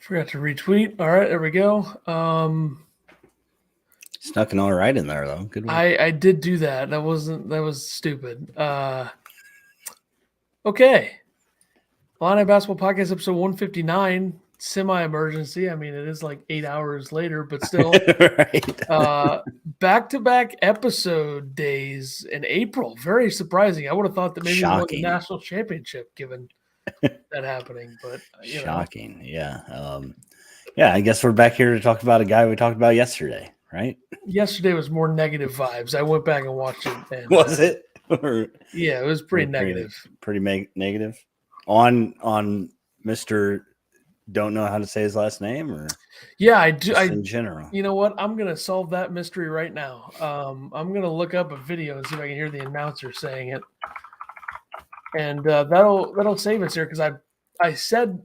Forgot to retweet. All right, there we go. Snuck an all right in there though. Good work. I did do that. That was stupid. Okay. Illini Basketball Podcast episode 159, semi-emergency. I mean, it is like 8 hours later, but still. Right. Back-to-back episode days in April. Very surprising. I would have thought that maybe we won the national championship given that happening, but shocking. Yeah. Yeah, I guess we're back here to talk about a guy we talked about yesterday, right? Yesterday was more negative vibes. I went back and watched it. And, was it? Yeah, it was pretty negative. Pretty negative. On Mr. Don't know how to say his last name, or I do. In general, you know what? I'm gonna solve that mystery right now. I'm gonna look up a video and see if I can hear the announcer saying it, and that'll save us here because I said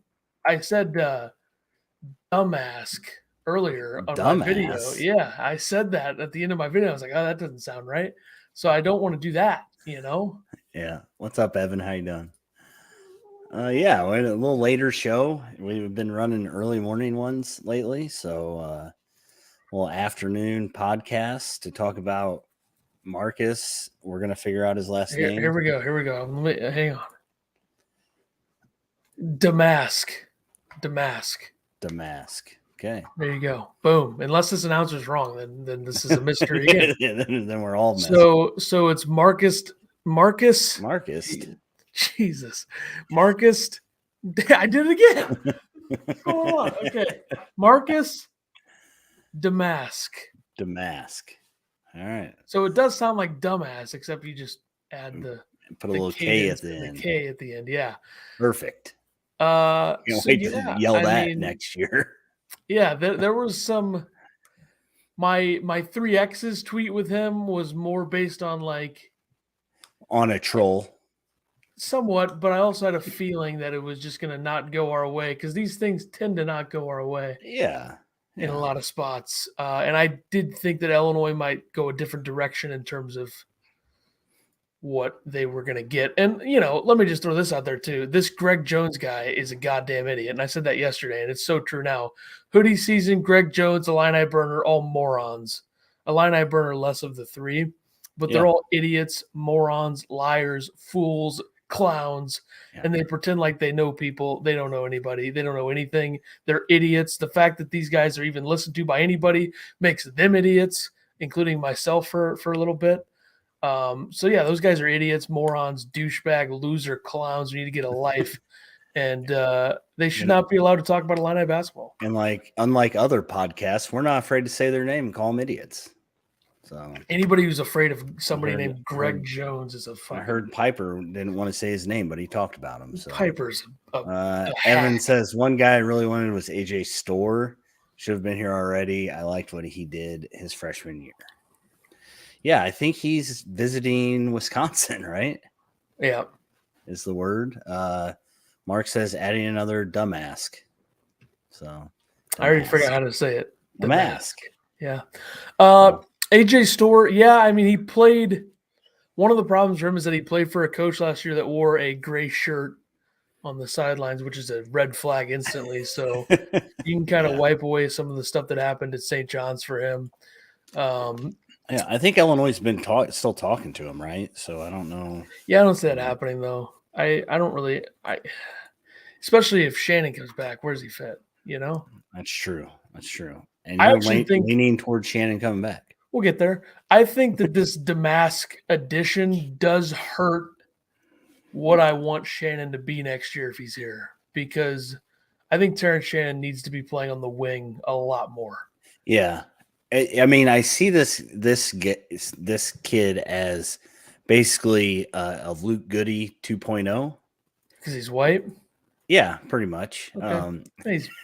Domask earlier on my video. Yeah, I said that at the end of my video. I was like, oh, that doesn't sound right. So I don't want to do that. Yeah. What's up, Evan? How you doing? Yeah, we had a little later show. We've been running early morning ones lately, so a little afternoon podcast to talk about Marcus. We're gonna figure out his last name. Here we go. Hang on. Domask. Okay. There you go. Boom. Unless this announcer's wrong, then this is a mystery. Yeah, then we're all messed. So it's Marcus. Jesus. Marcus. I did it again. What's going on? Okay. Marcus Domask. All right. So it does sound like dumbass, except you just add put a little K at the end. The K at the end, yeah. Perfect. Wait to yell that next year. Yeah, there was some. My 3 X's tweet with him was more based on on a troll. Somewhat, but I also had a feeling that it was just going to not go our way because these things tend to not go our way. Yeah. In a lot of spots. And I did think that Illinois might go a different direction in terms of what they were going to get. And, let me just throw this out there too. This Greg Jones guy is a goddamn idiot. And I said that yesterday, and it's so true now. Hoodie season, Greg Jones, Illini Burner, all morons. Illini Burner, less of the 3. But they're all idiots, morons, liars, fools, clowns, and they pretend like they know people. They don't know anybody. They don't know anything. They're idiots. The fact that these guys are even listened to by anybody makes them idiots, including myself for a little bit. So yeah, those guys are idiots, morons, douchebag, loser, clowns. We need to get a life, and they should not be allowed to talk about Illini basketball. And unlike other podcasts, we're not afraid to say their name and call them idiots. So anybody who's afraid of somebody named Greg Jones is a fucking. I heard Piper didn't want to say his name, but he talked about him. So Piper's Evan says one guy I really wanted was AJ Storr. Should have been here already. I liked what he did his freshman year. Yeah, I think he's visiting Wisconsin, right? Yeah. Is the word. Mark says adding another Domask. So I already forgot how to say it. Domask. Yeah. AJ Storr, I mean, he played. One of the problems for him is that he played for a coach last year that wore a gray shirt on the sidelines, which is a red flag instantly. So you can kind of wipe away some of the stuff that happened at St. John's for him. I think Illinois has been still talking to him, right? So I don't know. Yeah, I don't see that happening though. I don't really. Especially if Shannon comes back, where does he fit? That's true. And I actually think leaning towards Shannon coming back. We'll get there. I think that this Domask addition does hurt what I want Shannon to be next year if he's here, because I think Terrence Shannon needs to be playing on the wing a lot more. Yeah. I mean, I see this kid as basically a Luke Goody 2.0. Because he's white? Yeah, pretty much. Okay.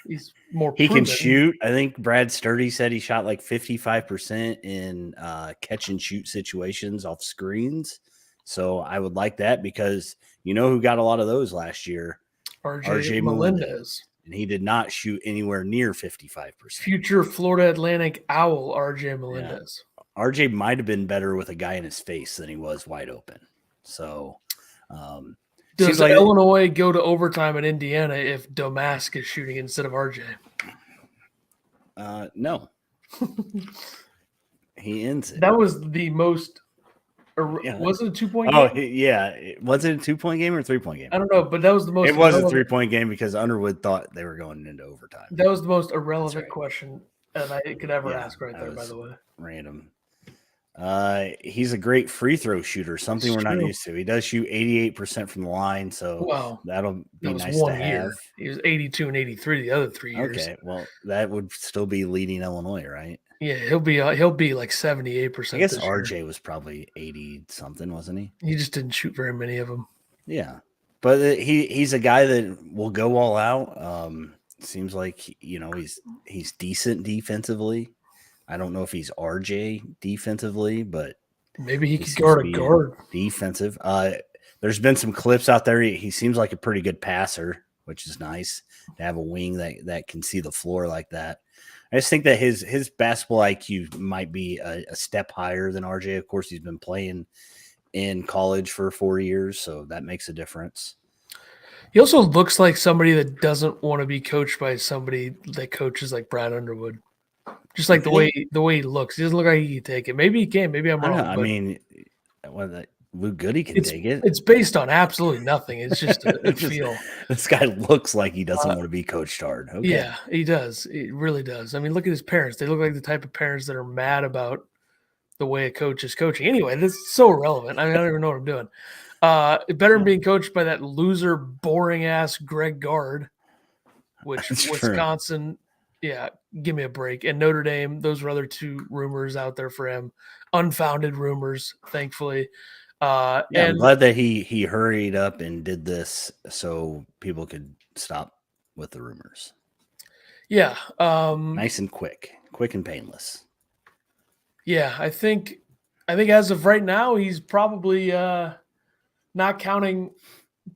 He's more he proven. can shoot. I think Brad Sturdy said he shot like 55% in catch and shoot situations off screens. So I would like that because who got a lot of those last year? RJ Melendez. And he did not shoot anywhere near 55%. Future Florida Atlantic Owl, RJ Melendez. Yeah. RJ might have been better with a guy in his face than he was wide open. So does Illinois go to overtime in Indiana if Domask is shooting instead of RJ? No. He ends it. That was the most. Was it a 2-point game? game? Yeah. Was it a 2-point game or a 3-point game? I don't know, but that was the most. It was a 3-point game because Underwood thought they were going into overtime. That was the most irrelevant question that I could ever ask right there, by the way. Random. He's a great free throw shooter, something we're not used to. He does shoot 88% from the line, so that'll be nice to have. He was 82 and 83 the other 3 years. Okay, well, that would still be leading Illinois, right? Yeah, he'll be like 78%. I guess RJ was probably 80 something, wasn't he? He just didn't shoot very many of them. Yeah, but he's a guy that will go all out. Seems like he's decent defensively. I don't know if he's RJ defensively, but maybe he could guard a guard. Defensive. There's been some clips out there. He seems like a pretty good passer, which is nice to have a wing that can see the floor like that. I just think that his basketball IQ might be a step higher than RJ. Of course, he's been playing in college for 4 years, so that makes a difference. He also looks like somebody that doesn't want to be coached by somebody that coaches like Brad Underwood. Just like the way he looks. He doesn't look like he can take it. Maybe he can. Maybe I'm wrong. I mean, Luke Goody can take it. It's based on absolutely nothing. It's just a feel. This guy looks like he doesn't want to be coached hard. Okay. Yeah, he does. He really does. I mean, look at his parents. They look like the type of parents that are mad about the way a coach is coaching. Anyway, this is so irrelevant. I mean, I don't even know what I'm doing. Better than being coached by that loser, boring-ass Greg Gard, which Wisconsin – yeah, give me a break. And Notre Dame, those were other two rumors out there for him. Unfounded rumors, thankfully. I'm glad that he hurried up and did this so people could stop with the rumors. Yeah. Nice and quick and painless. Yeah, I think as of right now, he's probably not counting –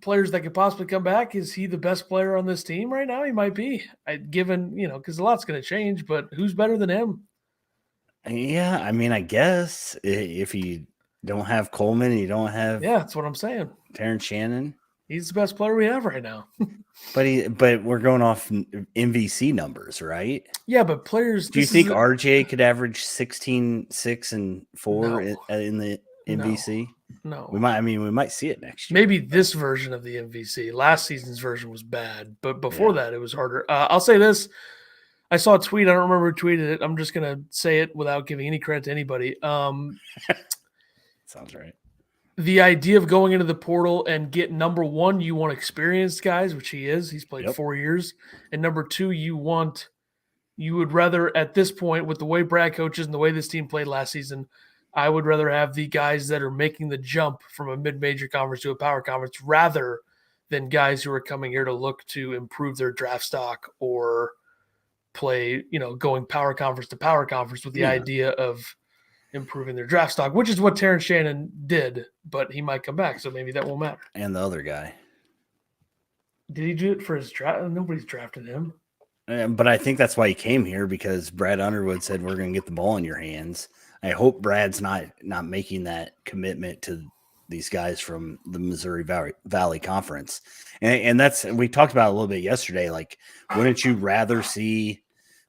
players that could possibly come back. Is he the best player on this team right now? He might be, given, because a lot's going to change, but who's better than him? Yeah, I mean, I guess if you don't have Coleman, you don't have that's what I'm saying. Terrence Shannon. He's the best player we have right now. but we're going off MVC numbers, right? Yeah, but players. Do you think RJ could average 16, 6, and 4 in the MVC? No. We might see it next year. Maybe this version of the MVC. Last season's version was bad, but before that it was harder. I'll say this. I saw a tweet. I don't remember who tweeted it. I'm just going to say it without giving any credit to anybody. Sounds right. The idea of going into the portal and get number one, you want experienced guys, which he is. He's played 4 years. And number two, you would rather at this point with the way Brad coaches and the way this team played last season, I would rather have the guys that are making the jump from a mid-major conference to a power conference rather than guys who are coming here to look to improve their draft stock or play, going power conference to power conference with the idea of improving their draft stock, which is what Terrence Shannon did, but he might come back, so maybe that won't matter. And the other guy. Did he do it for his draft? Nobody's drafted him. But I think that's why he came here, because Brad Underwood said, we're going to get the ball in your hands. I hope Brad's not making that commitment to these guys from the Missouri Valley Conference. And that's, we talked about it a little bit yesterday. Like, wouldn't you rather see,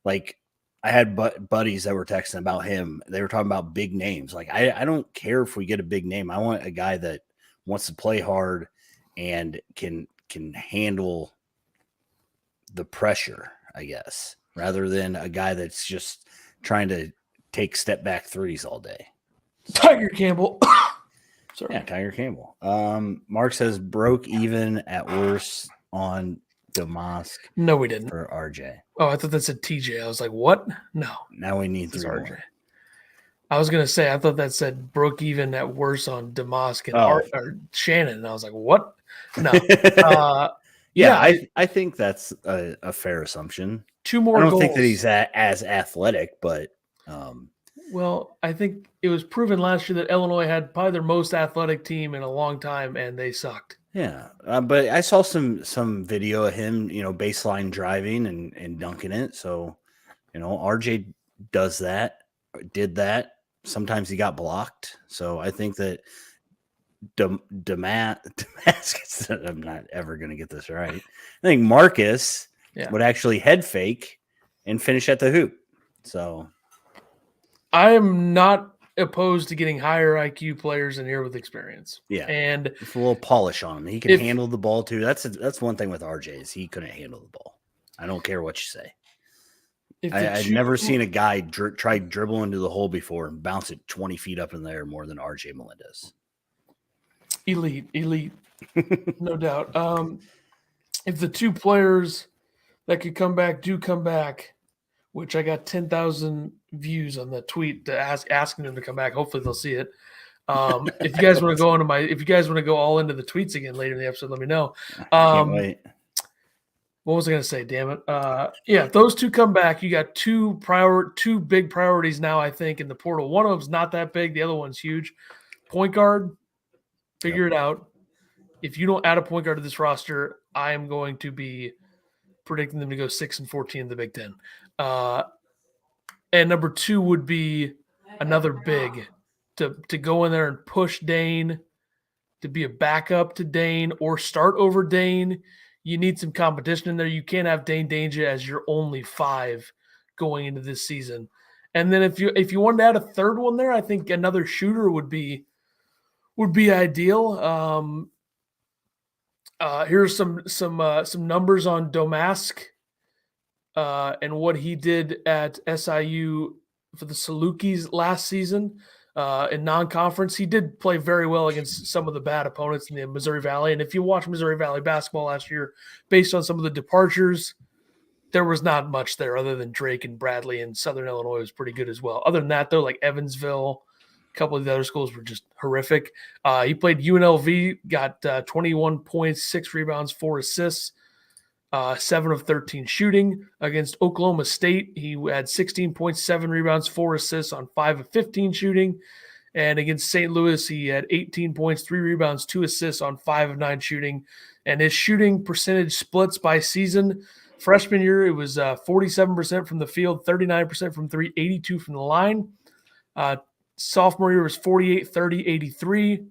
like, I had buddies that were texting about him. They were talking about big names. Like, I don't care if we get a big name. I want a guy that wants to play hard and can handle the pressure, I guess, rather than a guy that's just trying to take step back threes all day. Tiger Campbell. Sorry. Yeah, Tiger Campbell. Mark says broke even at worst on Domask. No, we didn't. For RJ. Oh, I thought that said TJ. I was like, what? No. Now we need 3 RJ. More. I was gonna say I thought that said broke even at worst on Domask and or Shannon, and I was like, what? No. I think that's a fair assumption. 2 more. I don't goals. think that he's as athletic, but. Well, I think it was proven last year that Illinois had probably their most athletic team in a long time, and they sucked. Yeah, but I saw some video of him, baseline driving and dunking it. So, RJ does that, did that. Sometimes he got blocked. So I think that Domask, I'm not ever going to get this right. I think Marcus would actually head fake and finish at the hoop. So I am not opposed to getting higher IQ players in here with experience. yeah, And with a little polish on him. He can handle the ball too. That's one thing with RJ is he couldn't handle the ball. I don't care what you say. I've never seen a guy try dribble into the hole before and bounce it 20 feet up in the air more than RJ Melendez. Elite, no doubt. If the two players that could come back do come back, which I got 10,000 views on the tweet to asking them to come back. Hopefully they'll see it. If you guys want to go all into the tweets again later in the episode, let me know. Can't wait. What was I going to say? Damn it. Yeah, if those two come back, you got two big priorities now, I think, in the portal. One of them's not that big. The other one's huge. Point guard, figure it out. If you don't add a point guard to this roster, I am going to be predicting them to go 6-14 in the Big Ten. And number two would be another big to go in there and push Dane, to be a backup to Dane or start over Dane. You need some competition in there. You can't have Dane Danger as your only 5 going into this season. And then if you wanted to add a third one there, I think another shooter would be ideal. Here's some numbers on Domask and what he did at SIU for the Salukis last season in non-conference. He did play very well against some of the bad opponents in the Missouri Valley. And if you watch Missouri Valley basketball last year, based on some of the departures, there was not much there other than Drake and Bradley, and Southern Illinois was pretty good as well. Other than that, though, like Evansville, a couple of the other schools were just horrific. He played UNLV, got 21 points, 6 rebounds, 4 assists, 7 of 13 shooting. Against Oklahoma State, he had 16 points, 7 rebounds, 4 assists on 5 of 15 shooting. And against St. Louis, he had 18 points, 3 rebounds, 2 assists on 5 of 9 shooting. And his shooting percentage splits by season. Freshman year, it was 47% from the field, 39% from 3, 82 from the line. Sophomore year was 48, 30, 83.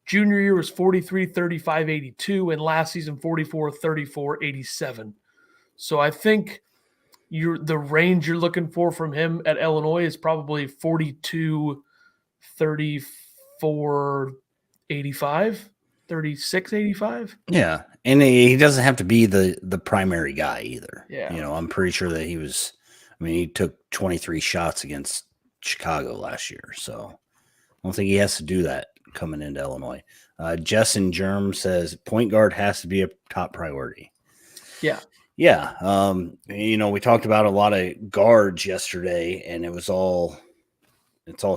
Junior year was 43, 35, 82. And last season, 44, 34, 87. So I think the range you're looking for from him at Illinois is probably 42, 34, 85, 36, 85. Yeah. And he doesn't have to be the primary guy either. Yeah. You know, I'm pretty sure that he took 23 shots against Chicago last year. So I don't think he has to do that coming into Illinois. Justin Germ says point guard has to be a top priority. Yeah. Yeah. We talked about a lot of guards yesterday, and it's all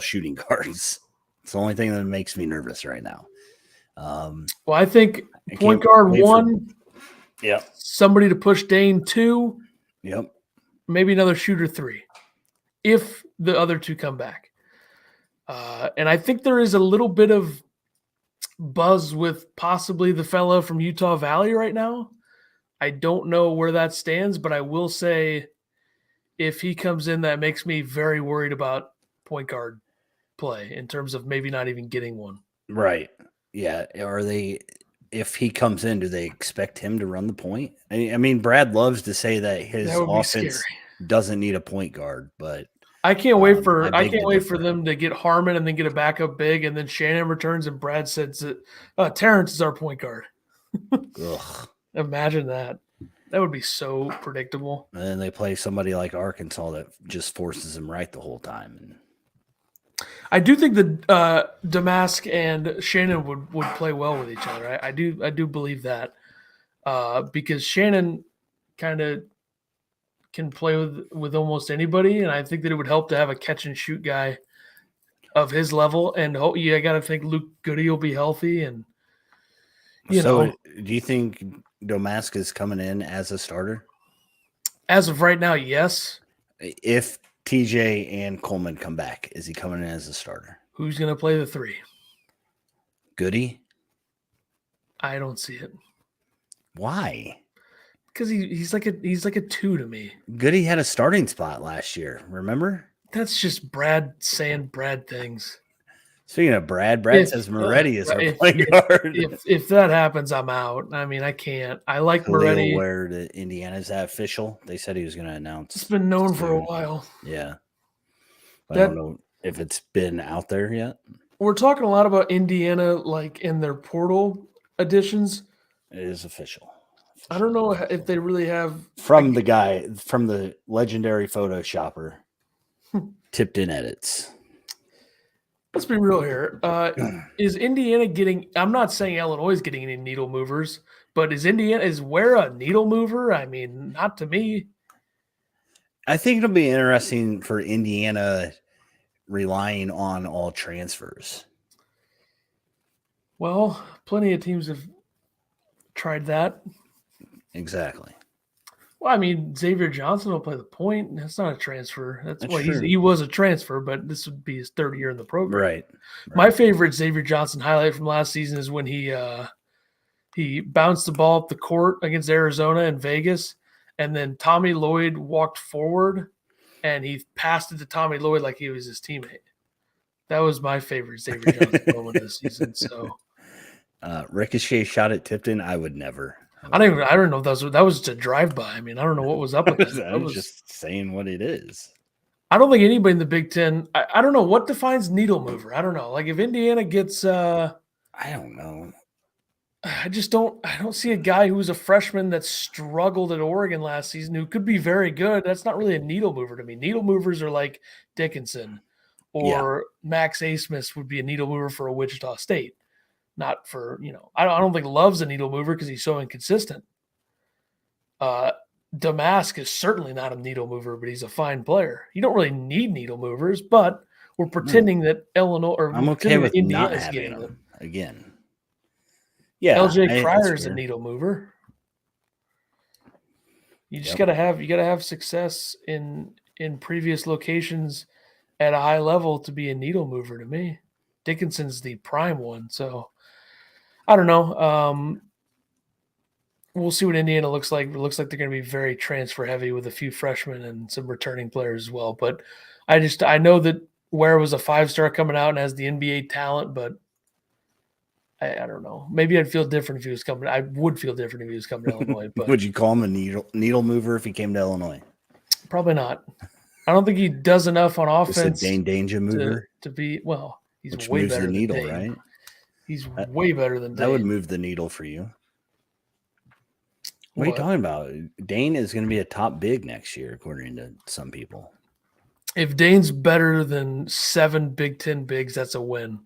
shooting guards. It's the only thing that makes me nervous right now. Well, I think point guard 1, yep. Somebody to push Dane 2, yep. Maybe another shooter 3, if the other 2 come back. And I think there is a little bit of buzz with possibly the fellow from Utah Valley right now. I don't know where that stands, but I will say if he comes in, that makes me very worried about point guard play in terms of maybe not even getting one. Right. Yeah. If he comes in, do they expect him to run the point? I mean, Brad loves to say that his offense doesn't need a point guard, but I can't wait for them to get Harmon and then get a backup big, and then Shannon returns and Brad says that Terrence is our point guard. Ugh. Imagine that. That would be so predictable. And then they play somebody like Arkansas that just forces him right the whole time. I do think that Domask and Shannon would play well with each other. I do believe that because Shannon kind of can play with almost anybody, and I think that it would help to have a catch and shoot guy of his level. And I got to think Luke Goody will be healthy. And do you think Domask is coming in as a starter? As of right now, yes. If TJ and Coleman come back, is he coming in as a starter? Who's going to play the 3? Goody? I don't see it. Why? Because he's like a 2 to me. Goody had a starting spot last year, remember? That's just Brad saying Brad things. Speaking of Brad says Moretti is our point guard. If that happens, I'm out. I mean, I can't. I like Moretti. Where to Indiana, is that official? They said he was going to announce. It's been known for a while. Yeah. I don't know if it's been out there yet. We're talking a lot about Indiana, like in their portal additions. It is official. I don't know if they really have from the legendary Photoshopper. Tipped in edits. Let's be real here. Is Indiana getting? I'm not saying Illinois is getting any needle movers, but is Ware a needle mover? I mean, not to me. I think it'll be interesting for Indiana relying on all transfers. Well, plenty of teams have tried that. Exactly. Well, I mean, Xavier Johnson will play the point. That's not a transfer. That's he was a transfer, but this would be his third year in the program. Right. My favorite Xavier Johnson highlight from last season is when he bounced the ball up the court against Arizona in Vegas, and then Tommy Lloyd walked forward, and he passed it to Tommy Lloyd like he was his teammate. That was my favorite Xavier Johnson moment this season. So, Ricochet shot at Tipton. I would never. I don't know if that was just a drive-by. I mean, I don't know what was up with that. I was just saying what it is. I don't think anybody in the Big Ten. I don't know what defines needle mover. I don't know. Like if Indiana gets, I don't know. I don't see a guy who was a freshman that struggled at Oregon last season who could be very good. That's not really a needle mover to me. Needle movers are like Dickinson or Max Asmus would be a needle mover for a Wichita State. Not for, I don't think Love's a needle mover because he's so inconsistent. Domask is certainly not a needle mover, but he's a fine player. You don't really need needle movers, but we're pretending that Illinois or I'm okay with Indiana not is having getting them again. Yeah, LJ Cryer is a needle mover. You just gotta have success in previous locations at a high level to be a needle mover to me. Dickinson's the prime one, so I don't know. We'll see what Indiana looks like. It looks like they're going to be very transfer heavy with a few freshmen and some returning players as well. But I know that Ware was a 5-star coming out and has the NBA talent, but I don't know. Maybe I'd feel different if he was coming. I would feel different if he was coming to Illinois. But would you call him a needle mover if he came to Illinois? Probably not. I don't think he does enough on offense. Just a danger mover to be he's which way moves better the needle, than Dane. right? He's way better than Dane. That would move the needle for you. What are you talking about? Dane is going to be a top big next year, according to some people. If Dane's better than 7 Big Ten bigs, that's a win,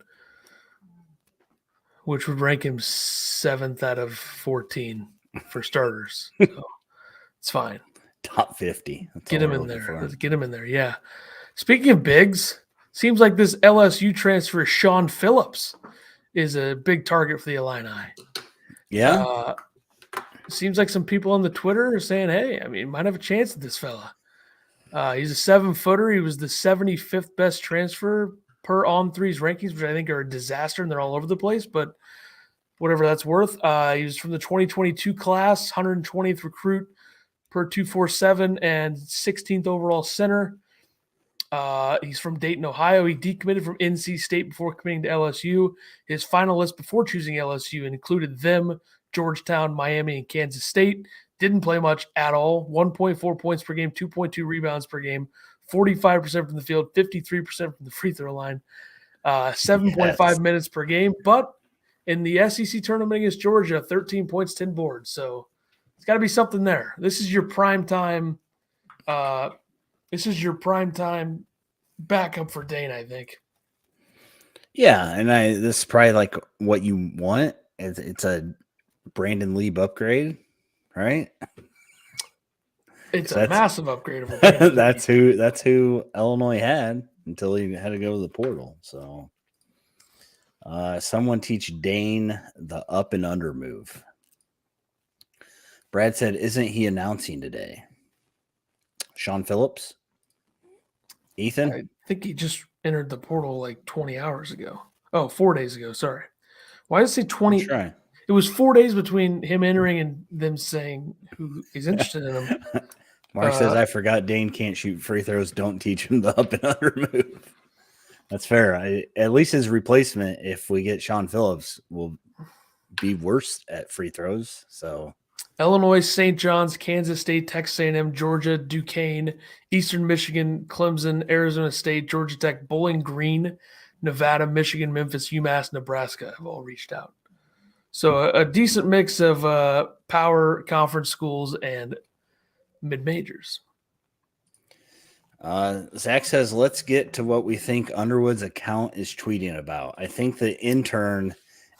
which would rank him 7th out of 14 for starters. So it's fine. Top 50. Get him in there. Let's get him in there. Yeah. Speaking of bigs, seems like this LSU transfer, Sean Phillips, is a big target for the Illini. Yeah. Seems like some people on the Twitter are saying, hey, I mean, might have a chance at this fella. He's a 7-footer. He was the 75th best transfer per On Three's rankings, which I think are a disaster, and they're all over the place, but whatever that's worth. He was from the 2022 class, 120th recruit per 247 and 16th overall center. He's from Dayton, Ohio. He decommitted from NC State before committing to LSU. His final list before choosing LSU included them, Georgetown, Miami, and Kansas State. Didn't play much at all. 1.4 points per game, 2.2 rebounds per game, 45% from the field, 53% from the free throw line, 7.5 minutes per game. But in the SEC tournament against Georgia, 13 points, 10 boards. So it's got to be something there. This is your prime time. This is your prime time backup for Dane, I think. Yeah, and this is probably like what you want. It's a Brandon Lieb upgrade, right? It's a massive upgrade over Brandon. That's who Illinois had until he had to go to the portal. So someone teach Dane the up and under move. Brad said, isn't he announcing today? Sean Phillips? Ethan? I think he just entered the portal like 20 hours ago. Oh, 4 days ago. Sorry. Why does it say 20? It was 4 days between him entering and them saying who is interested in him. Mark says, I forgot Dane can't shoot free throws. Don't teach him the up and under move. That's fair. At least his replacement, if we get Sean Phillips, will be worse at free throws. So Illinois, St. John's, Kansas State, Texas A&M, Georgia, Duquesne, Eastern Michigan, Clemson, Arizona State, Georgia Tech, Bowling Green, Nevada, Michigan, Memphis, UMass, Nebraska have all reached out. So a decent mix of power conference schools and mid-majors. Zach says, let's get to what we think Underwood's account is tweeting about. I think the intern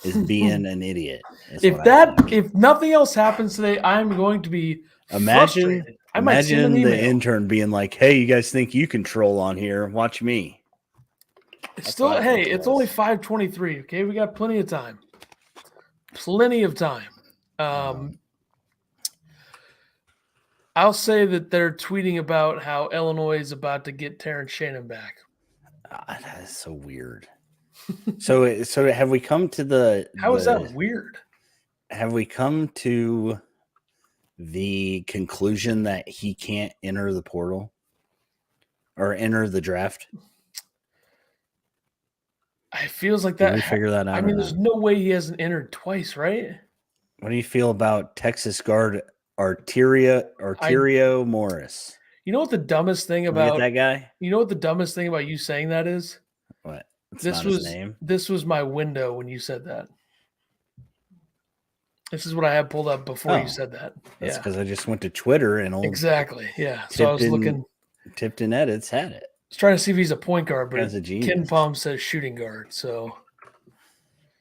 is being an idiot. If nothing else happens today, I'm going to be frustrated. I might send an email. The intern being like, hey, you guys think you can troll on here? Watch me. It's only 5:23. Okay, we got plenty of time. I'll say that they're tweeting about how Illinois is about to get Terrence Shannon back. That is so weird. so have we come to the? How is that weird? Have we come to the conclusion that he can't enter the portal or enter the draft? It feels like that. Did we figure that out? I mean, there's no way he hasn't entered twice, right? What do you feel about Texas guard Arterio Morris? You know what the dumbest thing about that guy? You know what the dumbest thing about you saying that is? What? His name? This was my window when you said that. This is what I had pulled up before you said that. That's because I just went to Twitter and exactly. Yeah. So I was looking. Tipton Edits had it. I was trying to see if he's a point guard, but Ken Palm says shooting guard. So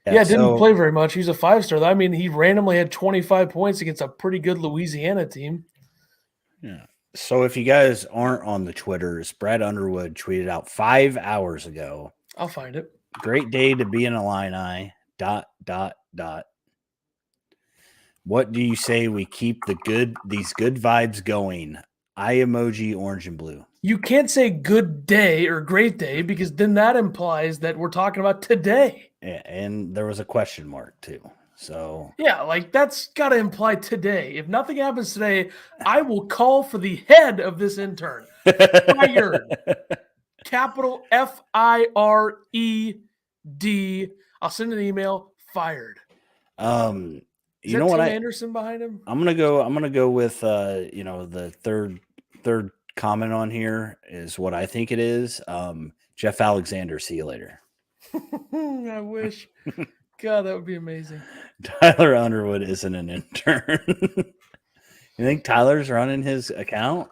didn't play very much. He's a 5-star. I mean, he randomly had 25 points against a pretty good Louisiana team. Yeah. So if you guys aren't on the Twitters, Brad Underwood tweeted out 5 hours ago. I'll find it. Great day to be an Illini. ... What do you say we keep these good vibes going? Eye emoji, orange and blue. You can't say good day or great day because then that implies that we're talking about today. Yeah, and there was a question mark too. So yeah, like that's got to imply today. If nothing happens today, I will call for the head of this intern. Fired. Capital FIRED. I'll send an email. Fired. You know what? Anderson behind him. I'm gonna go with the third comment on here is what I think it is. Jeff Alexander. See you later. I wish. God, that would be amazing. Tyler Underwood isn't an intern. You think Tyler's running his account?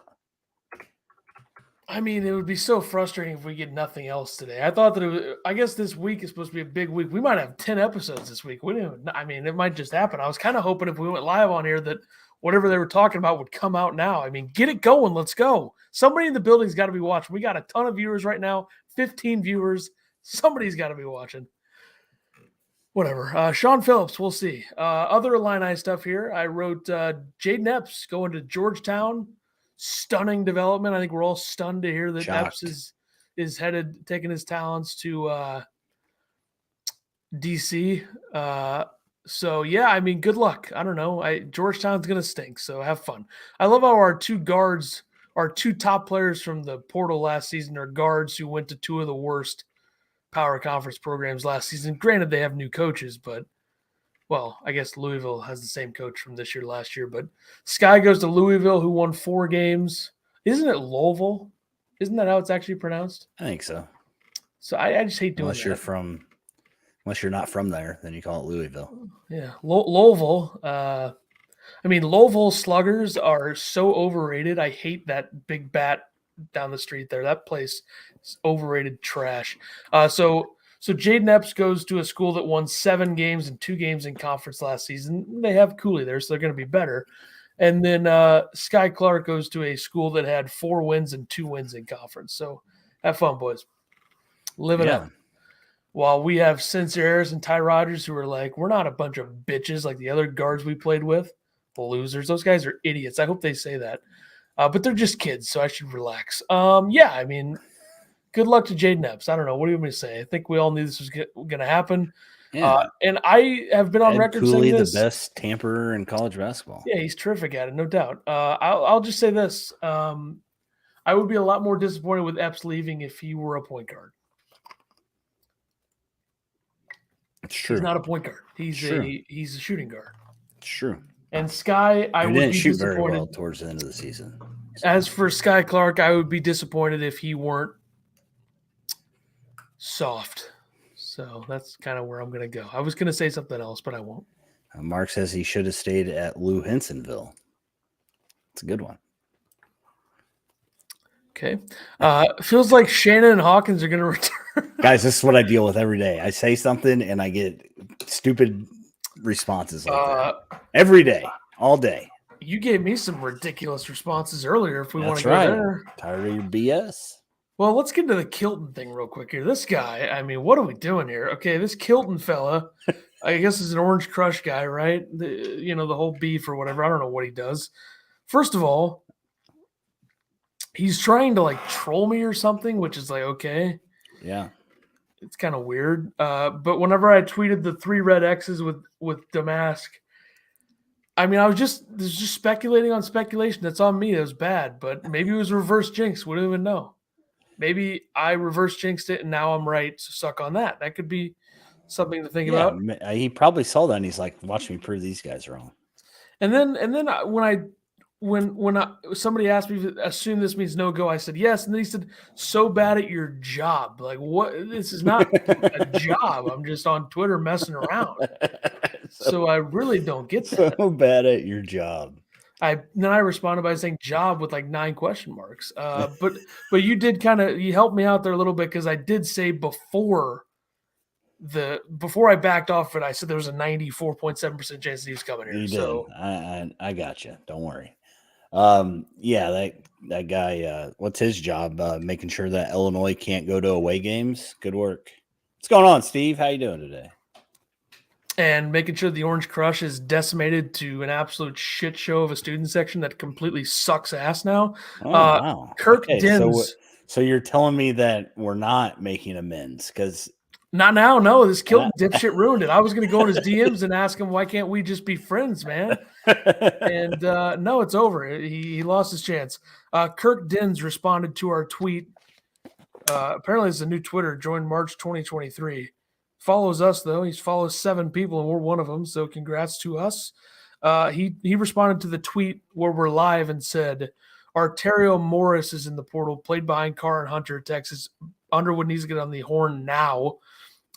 I mean, it would be so frustrating if we get nothing else today. I thought that I guess this week is supposed to be a big week. We might have 10 episodes this week. It might just happen. I was kind of hoping if we went live on here that whatever they were talking about would come out now. I mean, get it going. Let's go. Somebody in the building's got to be watching. We got a ton of viewers right now, 15 viewers. Somebody's got to be watching. Whatever. Sean Phillips, we'll see. Other Illini stuff here. I wrote Jaden Epps going to Georgetown. Stunning development. I think we're all stunned to hear that Epps is headed, taking his talents to DC. So yeah, I mean, good luck. I don't know. Georgetown's gonna stink, so have fun. I love how our two guards, our two top players from the portal last season, are guards who went to two of the worst power conference programs last season. Granted, they have new coaches, but well, I guess Louisville has the same coach from this year to last year, but Sky goes to Louisville, who won 4 games. Isn't it Louisville? Isn't that how it's actually pronounced? I think so. So I just hate doing that. Unless you're not from there, then you call it Louisville. Yeah. Louisville. Louisville Sluggers are so overrated. I hate that big bat down the street there. That place is overrated trash. So Jaden Epps goes to a school that won 7 games and 2 games in conference last season. They have Cooley there, so they're going to be better. And then Sky Clark goes to a school that had 4 wins and 2 wins in conference. So have fun, boys. Live it up. While we have Spencer Harris and Ty Rogers who are like, we're not a bunch of bitches like the other guards we played with. The losers. Those guys are idiots. I hope they say that. But they're just kids, so I should relax. Good luck to Jaden Epps. I don't know. What do you want me to say? I think we all knew this was going to happen. Yeah. And I have been on record Cooley, saying this. The best tamperer in college basketball. Yeah, he's terrific at it, no doubt. I'll just say this. I would be a lot more disappointed with Epps leaving if he were a point guard. It's true. He's not a point guard. He's True. a shooting guard. It's true. And Sky, I He would didn't be shoot very disappointed. well towards the end of the season. As for Sky Clark, I would be disappointed if he weren't soft. So that's kind of where I'm going to go. I was going to say something else, but I won't. Mark says he should have stayed at Lou Hensonville. It's a good one. Okay. Feels like Shannon and Hawkins are going to return. Guys, this is what I deal with every day. I say something and I get stupid responses like that. Every day, all day. You gave me some ridiculous responses earlier if we want to go right. there. Tired of your BS. Well, let's get to the Kilton thing real quick here. This guy, I mean, what are we doing here? Okay, this Kilton fella, I guess is an Orange Crush guy, right? The whole beef or whatever. I don't know what he does. First of all, he's trying to like troll me or something, which is like, okay. Yeah. It's kind of weird. But whenever I tweeted the 3 red X's with Domask, I mean, I was just speculating on speculation. That's on me. It was bad, but maybe it was reverse jinx. We don't even know. Maybe I reverse jinxed it and now I'm right. So suck on that. That could be something to think about. He probably saw that and he's like, watch me prove these guys wrong. And then when somebody asked me, assume this means no go, I said yes. And then he said, so bad at your job. Like, what? This is not a job. I'm just on Twitter messing around. So I really don't get that. So bad at your job. Then I responded by saying job with like 9 question marks. But you did you helped me out there a little bit because I did say before I backed off it, I said there was a 94.7% chance that he was coming here. You so did. I got you. Don't worry. Yeah, that guy. What's his job? Making sure that Illinois can't go to away games. Good work. What's going on, Steve? How you doing today? And making sure the Orange Crush is decimated to an absolute shit show of a student section that completely sucks ass now. Oh, wow. Kirk Dins. So you're telling me that we're not making amends because not now. No, this Kilton dipshit ruined it. I was going to go in his DMs and ask him, why can't we just be friends, man? And no, it's over. He lost his chance. Kirk Dins responded to our tweet. Apparently, it's a new Twitter, joined March 2023. Follows us, though. He follows 7 people, and we're one of them, so congrats to us. He responded to the tweet where we're live and said, Arterio Morris is in the portal, played behind Carr and Hunter, Texas. Underwood needs to get on the horn now.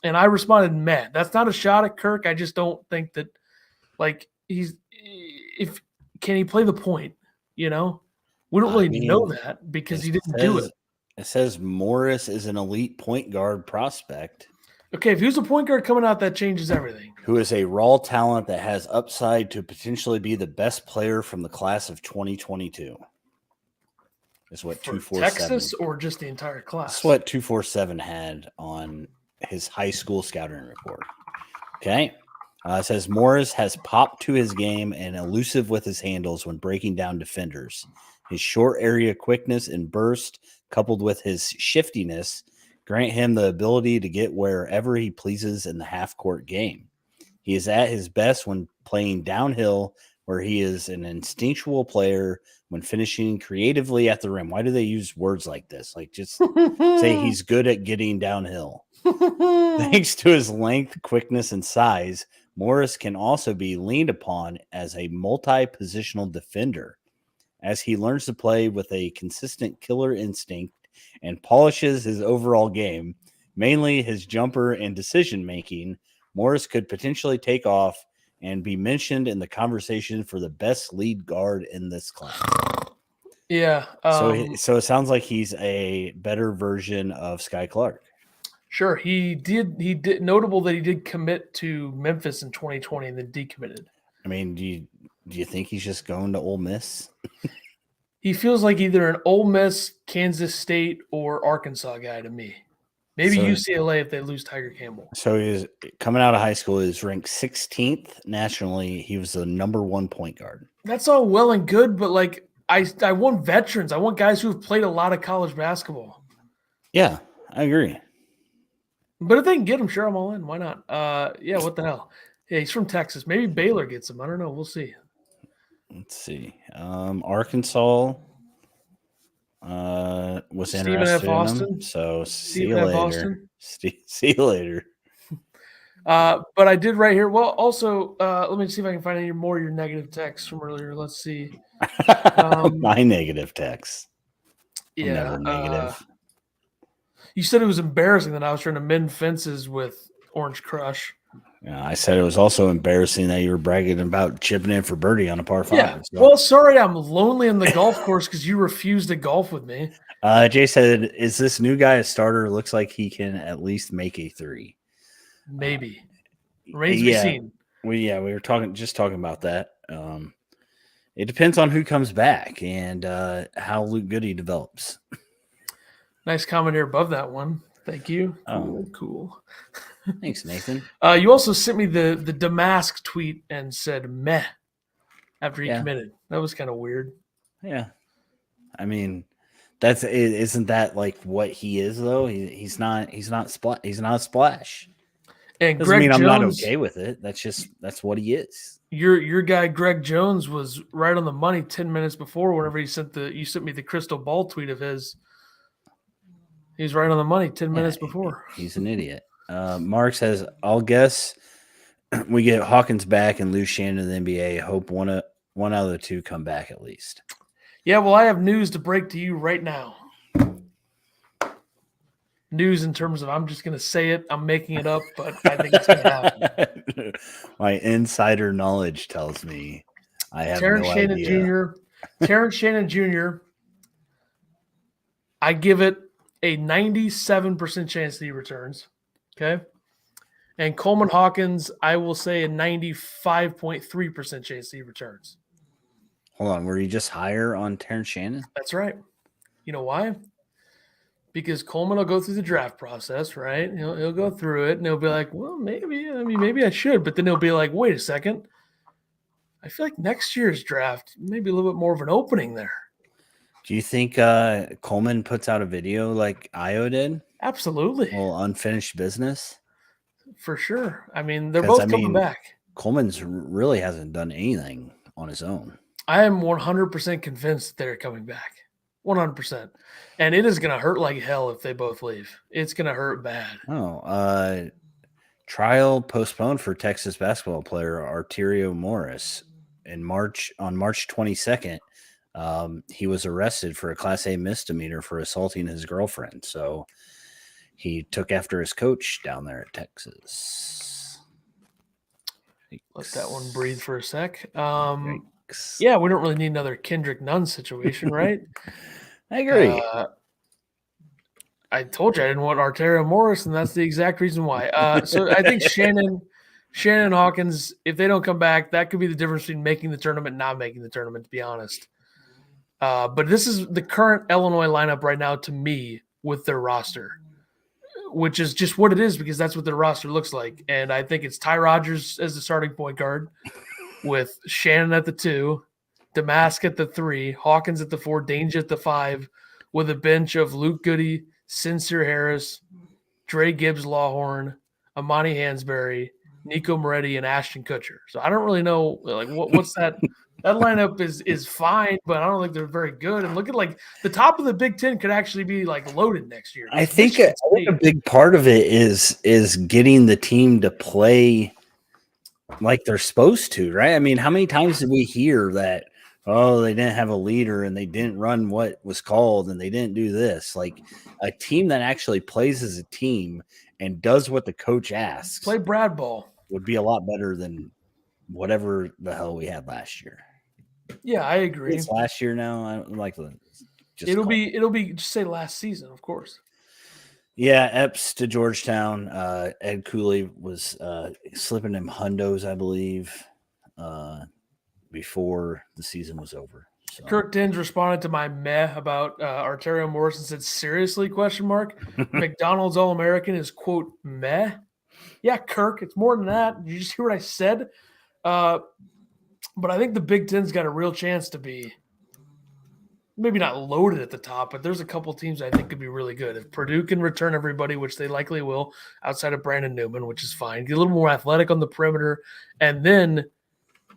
And I responded, meh. That's not a shot at Kirk. I just don't think that, like, can he play the point, We don't really know that because he didn't do it. It says Morris is an elite point guard prospect. Okay, if he was a point guard coming out, that changes everything. Who is a raw talent that has upside to potentially be the best player from the class of 2022. Is what 247 Texas or just the entire class? That's what 247 had on his high school scouting report. Okay. It says Morris has pop to his game and elusive with his handles when breaking down defenders. His short area quickness and burst, coupled with his shiftiness, grant him the ability to get wherever he pleases in the half-court game. He is at his best when playing downhill, where he is an instinctual player when finishing creatively at the rim. Why do they use words like this? Like, just say he's good at getting downhill. Thanks to his length, quickness, and size, Morris can also be leaned upon as a multi-positional defender. As he learns to play with a consistent killer instinct and polishes his overall game, mainly his jumper and decision-making, Morris could potentially take off and be mentioned in the conversation for the best lead guard in this class. Yeah. So it sounds like he's a better version of Sky Clark. Sure. He did. Notable that he did commit to Memphis in 2020 and then decommitted. I mean, do you think he's just going to Ole Miss? He feels like either an Ole Miss, Kansas State, or Arkansas guy to me. Maybe UCLA if they lose Tiger Campbell. So he's coming out of high school. He's ranked 16th nationally. He was the number 1 point guard. That's all well and good, but like I want veterans. I want guys who have played a lot of college basketball. Yeah, I agree. But if they can get him, sure, I'm all in. Why not? Yeah, what the hell? Yeah, he's from Texas. Maybe Baylor gets him. I don't know. We'll see. Let's see. Arkansas was Stephen interested F. in Austin. him. So see Stephen you F. later. Austin. See you later. But I did right here. Well, also, let me see if I can find any more of your negative texts from earlier. Let's see. My negative text. I'm Yeah. never negative. You said it was embarrassing that I was trying to mend fences with Orange Crush. Yeah, I said it was also embarrassing that you were bragging about chipping in for birdie on a par 5. Yeah. So. Well, sorry, I'm lonely on the golf course because you refused to golf with me. Jay said, "Is this new guy a starter? Looks like he can at least make a 3." Maybe. Remains to be seen. We were talking about that. It depends on who comes back and how Luke Goody develops. Nice comment here above that one. Thank you. Oh. Cool. Thanks, Nathan. You also sent me the Domask tweet and said meh after he committed. That was kind of weird. Yeah. I mean, isn't that like what he is though? He's not a splash. And Doesn't Greg mean Jones, I'm not okay with it. That's what he is. Your guy Greg Jones was right on the money 10 minutes before. Whenever you sent me the crystal ball tweet of his, he's right on the money 10 minutes before. He's an idiot. Mark says, "I'll guess we get Hawkins back and lose Shannon in the NBA. Hope one out of the two come back at least." Yeah, well, I have news to break to you right now. News in terms of I'm just going to say it. I'm making it up, but I think it's going to happen. My insider knowledge tells me I have Terrence no Shannon idea. Jr. Terrence Shannon Jr. I give it a 97% chance that he returns. Okay. And Coleman Hawkins, I will say a 95.3% chance that he returns. Hold on. Were you just higher on Terrence Shannon? That's right. You know why? Because Coleman will go through the draft process, right? He'll go through it and he'll be like, well, maybe I should. But then he'll be like, wait a second. I feel like next year's draft, maybe a little bit more of an opening there. Do you think Coleman puts out a video like Io did? Absolutely. A little unfinished business? For sure. I mean, they're both coming back. Coleman's really hasn't done anything on his own. I am 100% convinced that they're coming back. 100%. And it is going to hurt like hell if they both leave. It's going to hurt bad. Oh, trial postponed for Texas basketball player Arterio Morris on March 22nd. He was arrested for a Class A misdemeanor for assaulting his girlfriend. So he took after his coach down there at Texas. Let that one breathe for a sec. Yeah, we don't really need another Kendrick Nunn situation, right? I agree. I told you I didn't want Arterio Morris, and that's the exact reason why. So I think Shannon and Hawkins, if they don't come back, that could be the difference between making the tournament and not making the tournament, to be honest. But this is the current Illinois lineup right now to me with their roster, which is just what it is because that's what their roster looks like. And I think it's Ty Rodgers as the starting point guard with Shannon at the 2, Domask at the 3, Hawkins at the 4, Danger at the 5, with a bench of Luke Goody, Sincere Harris, Dre Gibbs Lawhorn, Amani Hansberry, Nico Moretti, and Ashton Kutcher. So I don't really know what's that. That lineup is fine, but I don't think they're very good. And look at the top of the Big Ten could actually be loaded next year. I think a big part of it is getting the team to play like they're supposed to, right? I mean, how many times did we hear that? Oh, they didn't have a leader and they didn't run what was called and they didn't do this. Like a team that actually plays as a team and does what the coach asks. Play Brad Ball would be a lot better than whatever the hell we had last year. Yeah, I agree. It's last year now. I don't like to just it'll be just say last season, of course. Yeah, Epps to Georgetown. Ed Cooley was slipping him hundos, I believe, before the season was over. So. Kirk Dins responded to my meh about Arterio Morris and said, seriously, question mark? McDonald's All-American is, quote, meh? Yeah, Kirk, it's more than that. Did you just hear what I said? But I think the Big Ten's got a real chance to be maybe not loaded at the top, but there's a couple teams I think could be really good. If Purdue can return everybody, which they likely will, outside of Brandon Newman, which is fine, get a little more athletic on the perimeter, and then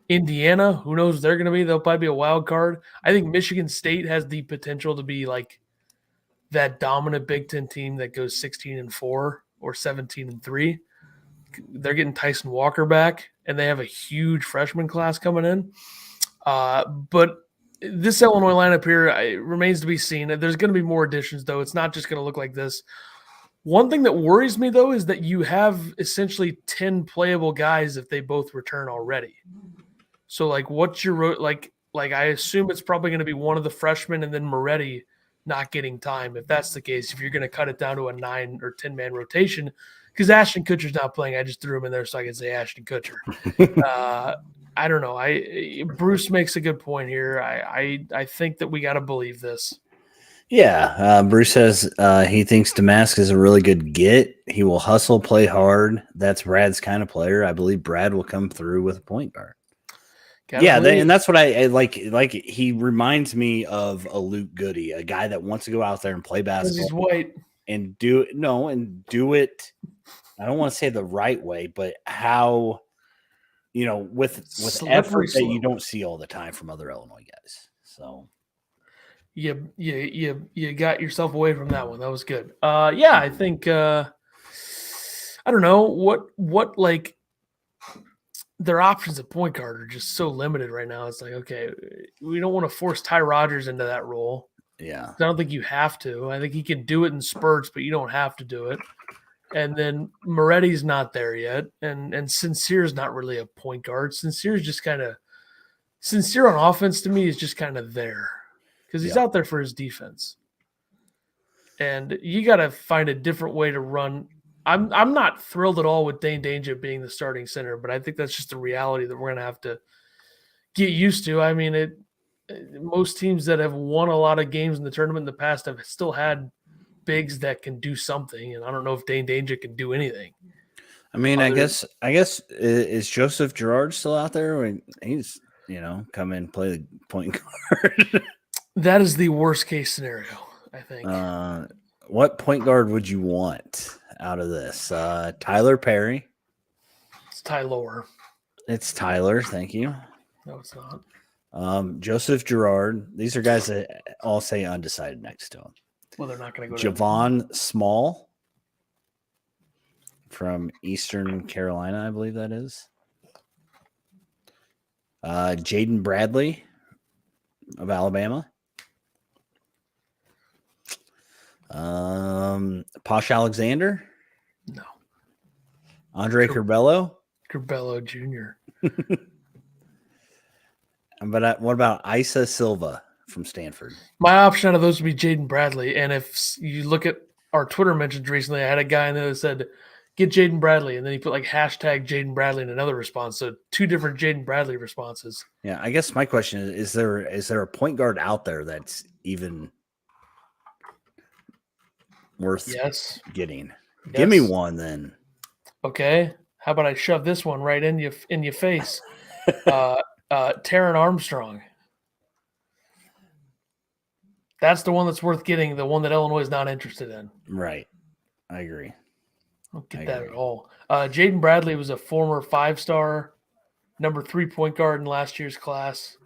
Indiana, who knows what they're going to be? They'll probably be a wild card. I think Michigan State has the potential to be like that dominant Big Ten team that goes 16-4 or 17-3. they're getting Tyson Walker back, and they have a huge freshman class coming in. But this Illinois lineup here remains to be seen. There's going to be more additions, though. It's not just going to look like this. One thing that worries me, though, is that you have essentially 10 playable guys if they both return already. So, like, what's your like? I assume it's probably going to be one of the freshmen and then Moretti not getting time. If that's the case, if you're going to cut it down to a 9 or 10 man rotation, because Ashton Kutcher's not playing, I just threw him in there so I can say Ashton Kutcher. I don't know. Bruce makes a good point here. I think that we got to believe this. Yeah, Bruce says he thinks Domask is a really good get. He will hustle, play hard. That's Brad's kind of player. I believe Brad will come through with a point guard. And that's what I like. Like, he reminds me of a Luke Goody, a guy that wants to go out there and play basketball. He's white and do it. I don't want to say the right way, but how, with effort that you don't see all the time from other Illinois guys. So. You got yourself away from that one. That was good. I think I don't know what like their options at point guard are just so limited right now. It's like, okay, we don't want to force Ty Rodgers into that role. Yeah. I don't think you have to. I think he can do it in spurts, but you don't have to do it. And then Moretti's not there yet. And Sincere's not really a point guard. Sincere's just kind of Sincere on offense to me is just kind of there. Because he's out there for his defense. And you got to find a different way to run. I'm not thrilled at all with Dane Danger being the starting center, but I think that's just a reality that we're going to have to get used to. I mean, most teams that have won a lot of games in the tournament in the past have still had bigs that can do something, and I don't know if Dane Danger can do anything. I mean, I guess is Joseph Girard still out there? He's come in, play the point guard. That is the worst case scenario, I think. What point guard would you want out of this? Tyler Perry. It's Tyler. It's Tyler. Thank you. No, it's not. Joseph Girard. These are guys that all say undecided next to him. Well, they're not going to go. Javon Small from Eastern Carolina, I believe that is. Jaden Bradley of Alabama. Posh Alexander? No. Andre Curbelo? Curbelo Jr. But what about Isa Silva from Stanford? My option out of those would be Jaden Bradley. And if you look at our Twitter mentions recently, I had a guy in there that said, get Jaden Bradley. And then he put like hashtag Jaden Bradley in another response. So 2 different Jaden Bradley responses. Yeah, I guess my question is there a point guard out there that's even worth getting? Yes. Give me one then. Okay. How about I shove this one right in your face? Taron Armstrong. That's the one that's worth getting, the one that Illinois is not interested in. Right. I agree. I don't get that at all. Jaden Bradley was a former 5-star, number 3 point guard in last year's class.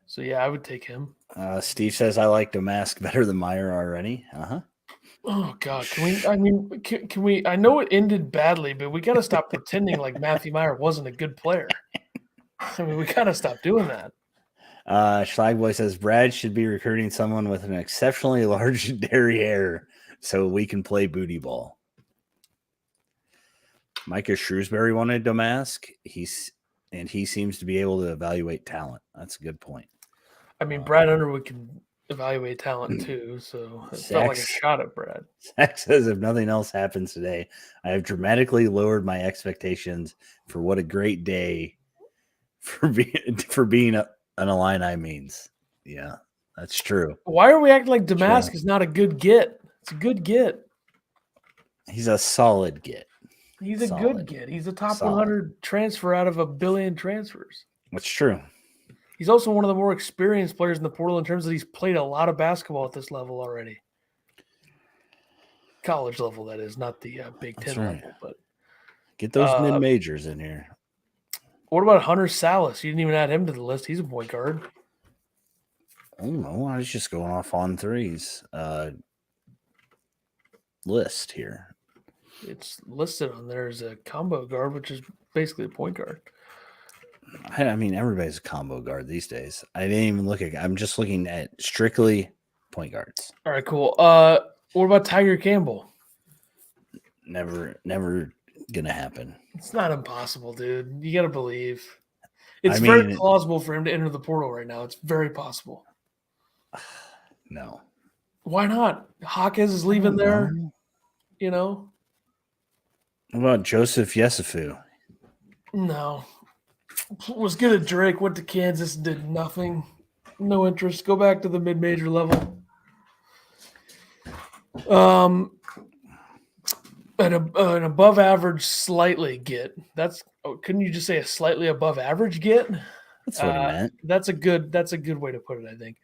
So, yeah, I would take him. Steve says, I like Domask better than Meyer already. Uh-huh. Oh, God. Can we – I know it ended badly, but we got to stop pretending like Matthew Meyer wasn't a good player. I mean, we got to stop doing that. Schlagboy says, Brad should be recruiting someone with an exceptionally large derriere so we can play booty ball. Micah Shrewsbury wanted Domask. He seems to be able to evaluate talent. That's a good point. I mean, Brad Underwood can evaluate talent too, so it felt like a shot at Brad. Zach says, if nothing else happens today, I have dramatically lowered my expectations for what a great day for being an Illini means. Yeah, that's true. Why are we acting like Domask is not a good get? It's a good get. He's a solid get. He's a good get. He's a top 100 transfer out of a billion transfers. That's true. He's also one of the more experienced players in the portal in terms that he's played a lot of basketball at this level already. College level, that is, not the Big Ten level. But get those mid-majors in here. What about Hunter Salas? You didn't even add him to the list. He's a point guard. I don't know. I was just going off on threes list here. It's listed on there as a combo guard, which is basically a point guard. I mean, everybody's a combo guard these days. I didn't even look at. I'm just looking at strictly point guards. All right, cool. What about Tiger Campbell? Never gonna happen. It's not impossible, dude. You gotta believe. It's very plausible for him to enter the portal right now. It's very possible. No. Why not? Hawkins is leaving there. You know. What about Joseph Yesufu? No. Was good at Drake. Went to Kansas and did nothing. No interest. Go back to the mid-major level. An above average slightly get. Couldn't you just say a slightly above average get? That's what I meant. That's a good way to put it, I think.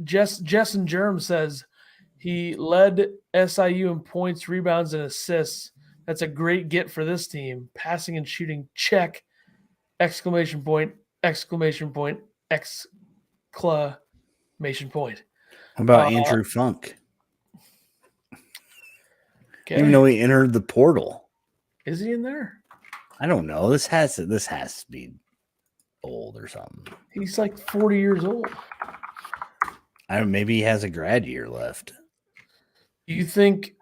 Jess and Jerem says he led SIU in points, rebounds, and assists. That's a great get for this team. Passing and shooting, check. Exclamation point, exclamation point, exclamation point. How about Andrew Funk? Okay. Even though he entered the portal. Is he in there? I don't know. This has to be old or something. He's like 40 years old. Maybe he has a grad year left. Do you think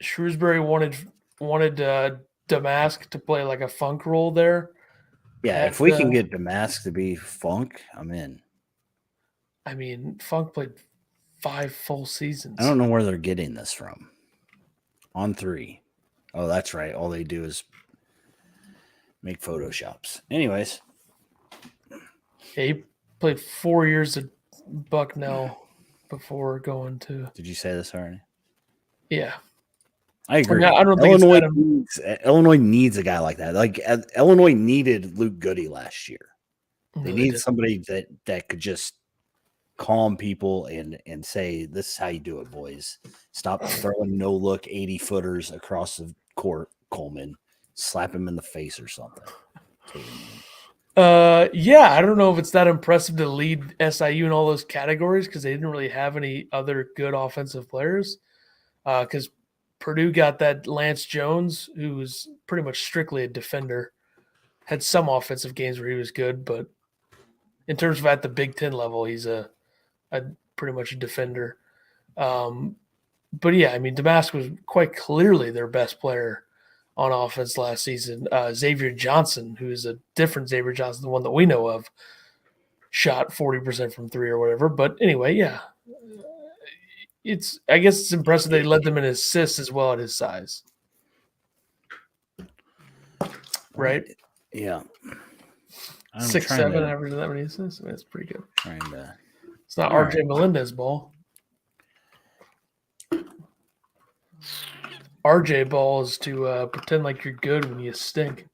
Shrewsbury wanted Domask to play like a Funk role there? Yeah, if we can get Domask to be Funk, I'm in. I mean, Funk played 5 full seasons. I don't know where they're getting this from. On 3. Oh, that's right. All they do is make Photoshops. Anyways. He played 4 years at Bucknell before going to. Did you say this already? Yeah. I agree. I don't think Illinois needs a guy like that. Like Illinois needed Luke Goody last year. They need somebody that could just calm people and say, this is how you do it, boys. Stop throwing no-look 80-footers across the court, Coleman. Slap him in the face or something. Yeah, I don't know if it's that impressive to lead SIU in all those categories because they didn't really have any other good offensive players. Because Purdue got that Lance Jones, who was pretty much strictly a defender. Had some offensive games where he was good, but in terms of at the Big Ten level, he's a pretty much a defender. But yeah, I mean, Domask was quite clearly their best player on offense last season. Xavier Johnson, who is a different Xavier Johnson, the one that we know of, shot 40% from 3 or whatever. But anyway, yeah. I guess it's impressive they led them in assists as well at his size. Right? Yeah. 6'7", averaging that many assists. I mean, that's pretty good. It's not All RJ Melendez ball. RJ ball is to pretend like you're good when you stink.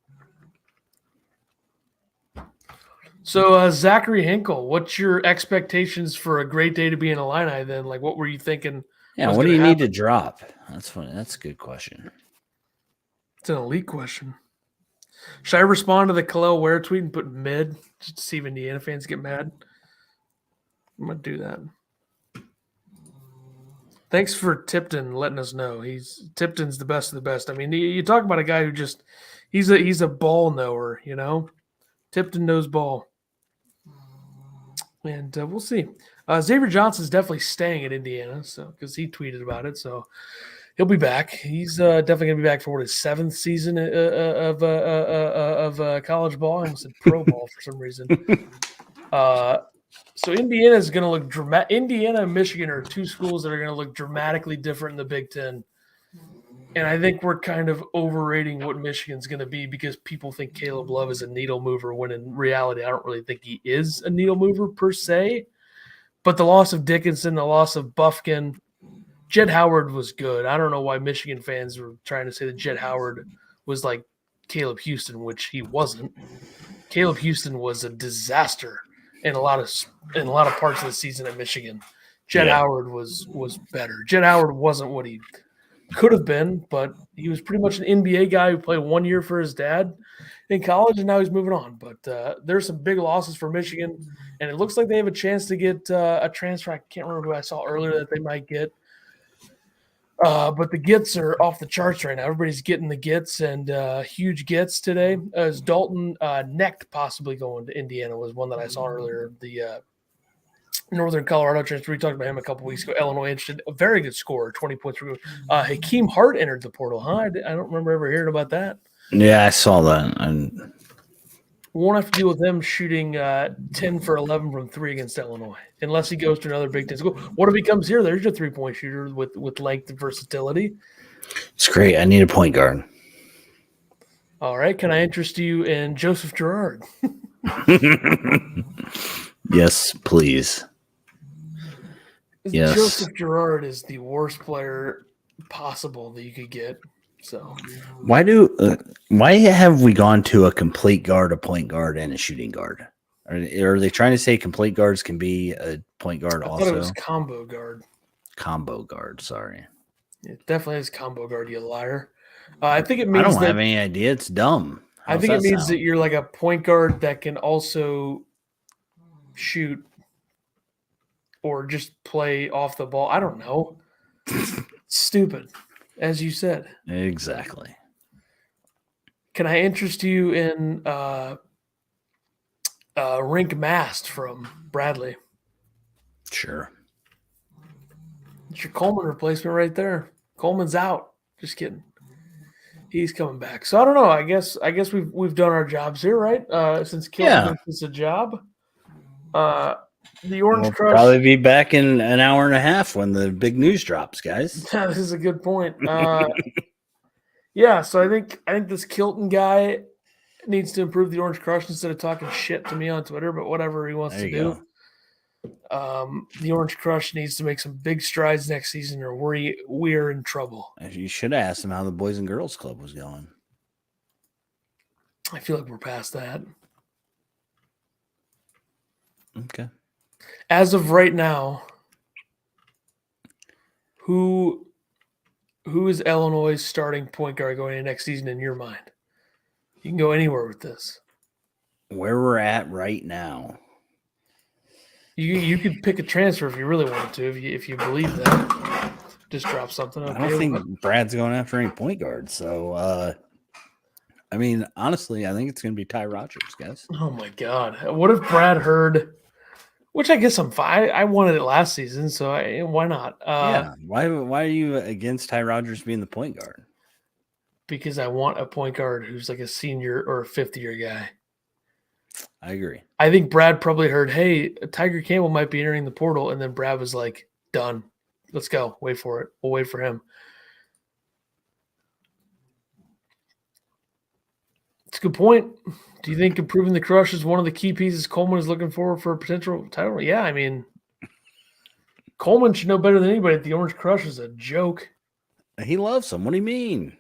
So, Zachary Hinkle, what's your expectations for a great day to be in Illini then? Like, what were you thinking? Yeah, what do you need to drop? That's funny. That's a good question. It's an elite question. Should I respond to the Khalil Ware tweet and put mid just to see if Indiana fans get mad? I'm going to do that. Thanks for Tipton letting us know. Tipton's the best of the best. I mean, you talk about a guy who just he's a ball knower, you know. Tipton knows ball. And we'll see. Xavier Johnson's definitely staying at Indiana, so because he tweeted about it, so he'll be back. He's definitely gonna be back for his 7th season of college ball. I almost said pro ball for some reason. So Indiana is going to look dramatic. Indiana and Michigan are 2 schools that are going to look dramatically different in the Big Ten. And I think we're kind of overrating what Michigan's going to be because people think Caleb Love is a needle mover when in reality I don't really think he is a needle mover per se. But the loss of Dickinson, the loss of Bufkin, Jed Howard was good. I don't know why Michigan fans were trying to say that Jed Howard was like Caleb Houston, which he wasn't. Caleb Houston was a disaster in a lot of parts of the season at Michigan. Jed Howard was better. Jed Howard wasn't what he Could have been, but he was pretty much an NBA guy who played 1 year for his dad in college, and now he's moving on. But there's some big losses for Michigan, and it looks like they have a chance to get a transfer. I can't remember who I saw earlier that they might get. But the gets are off the charts right now. Everybody's getting the gets and huge gets today. As Dalton necked possibly going to Indiana was one that I saw earlier. The Northern Colorado transfer. We talked about him a couple weeks ago. Illinois interested. A very good scorer, 20 points. Hakeem Hart entered the portal. Huh? I don't remember ever hearing about that. Yeah, I saw that. And won't have to deal with them shooting 10 for 11 from three against Illinois, unless he goes to another Big Ten school. What if he comes here? There's your three-point shooter with length and versatility. It's great. I need a point guard. All right. Can I interest you in Joseph Girard? Yes, please. Yes. Joseph Girard is the worst player possible that you could get. So why have we gone to a complete guard, a point guard, and a shooting guard? Are they trying to say complete guards can be a point guard also? I thought it was combo guard. Combo guard, sorry. It definitely is combo guard, you liar. I think it means I don't have any idea. It's dumb. I think it means that you're like a point guard that can also shoot or just play off the ball. I don't know. Stupid, as you said. Exactly. Can I interest you in Rink Mast from Bradley? Sure. It's your Coleman replacement right there. Coleman's out. Just kidding. He's coming back. So I don't know. I guess we've done our jobs here, right? Since Kilton is a job. The Orange Crush probably be back in an hour and a half when the big news drops, guys. This is a good point. Yeah, so I think this Kilton guy needs to improve the Orange Crush instead of talking shit to me on Twitter, but whatever he wants to do. The Orange Crush needs to make some big strides next season or we're in trouble. You should have asked him how the Boys and Girls Club was going. I feel like we're past that. Okay. As of right now, who is Illinois' starting point guard going into next season in your mind? You can go anywhere with this. Where we're at right now. You could pick a transfer if you really wanted to, if you believe that. Just drop something. Okay, I don't think Brad's going after any point guards. So, I mean, honestly, I think it's going to be Ty Rodgers, guys. Oh, my God. What if Brad heard, which I guess I'm fine. I wanted it last season, so why not? Yeah. Why are you against Ty Rodgers being the point guard? Because I want a point guard who's like a senior or a fifth-year guy. I agree. I think Brad probably heard, hey, Tiger Campbell might be entering the portal, and then Brad was like, done. Let's go. Wait for it. We'll wait for him. It's a good point. Do you think improving the Crush is one of the key pieces Coleman is looking for a potential title? Yeah, I mean, Coleman should know better than anybody that the Orange Crush is a joke. He loves them. What do you mean?